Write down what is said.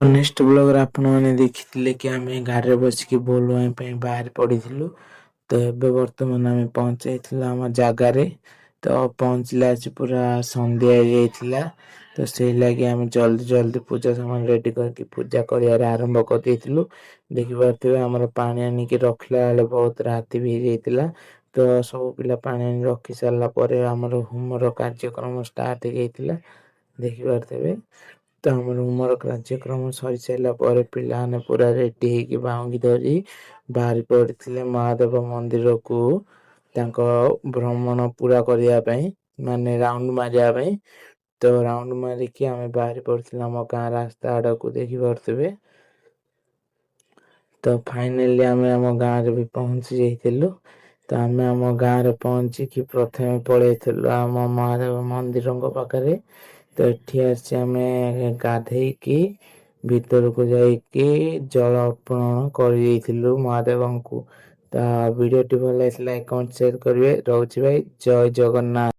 Next blog रे आपण माने देखिथिले कि आमे गारे बसिकी बोलवाई ପାଇଁ ବାହାରି ପଡ଼ିଥିଲୁ। ତ ଏବେ ବର୍ତ୍ତମାନ ଆମେ ପହଞ୍ଚାଇଥିଲୁ ଆମ ଜାଗାରେ। ତ ପହଞ୍ଚିଲା ଆସି ପୁରା ସନ୍ଧ୍ୟା ହେଇଯାଇଥିଲା। ତ ସେଇ ଲାଗି ଆମେ ଜଲ୍ଦି ପୂଜା ସାମାନ ରେଡି କରିକି ପୂଜା କରିବାରେ ଆରମ୍ଭ କରିଦେଇଥିଲୁ। ଦେଖିପାରୁଥିବେ ଆମର ପାଣି ଆଣିକି ରଖିଲା ବେଳେ ବହୁତ ରାତି ବି ହେଇଯାଇଥିଲା। ତ ସବୁ ପିଲା ପାଣି ଆଣି ରଖି ସାରିଲା ପରେ ଆମର ହୋମର କାର୍ଯ୍ୟକ୍ରମ ଷ୍ଟାର୍ଟ ହେଇଯାଇଥିଲା। ଦେଖିପାରୁଥିବେ ତ ଆମର ହୋମର କାର୍ଯ୍ୟକ୍ରମ ସରି ସାରିଲା ପରେ ପିଲାମାନେ ପୁରା ରେଡି ହେଇକି ବାହୁଙ୍ଗି ଧରି ବାହାରି ପଡ଼ିଥିଲେ ମହାଦେବ ମନ୍ଦିରକୁ ତାଙ୍କ ଭ୍ରମଣ ପୁରା କରିବା ପାଇଁ, ମାନେ ରାଉଣ୍ଡ ମାରିବା ପାଇଁ। ତ ରାଉଣ୍ଡ ମାରିକି ଆମେ ବାହାରି ପଡ଼ିଥିଲୁ ଆମ ଗାଁ ରାସ୍ତା ଆଡ଼କୁ। ଦେଖିପାରୁଥିବେ ତ ଫାଇନାଲି ଆମେ ଆମ ଗାଁରେ ବି ପହଞ୍ଚି ଯାଇଥିଲୁ। ତ ଆମେ ଆମ ଗାଁରେ ପହଞ୍ଚିକି ପ୍ରଥମେ ପଳେଇଥିଲୁ ଆମ ମହାଦେବ ମନ୍ଦିରଙ୍କ ପାଖରେ। ତ ଏଠି ଆସି ଆମେ ଗାଧେଇକି ଭିତରକୁ ଯାଇକି ଜଳ ଅର୍ପଣ କରିଦେଇଥିଲୁ ମହାଦେବଙ୍କୁ। ତ ଭିଡ଼ିଓଟି ଭଲ ଲାଗିଥିଲା ଲାଇକ୍ କମେଣ୍ଟ ସେୟାର କରିବେ। ରହୁଛି ଭାଇ, ଜୟ ଜଗନ୍ନାଥ।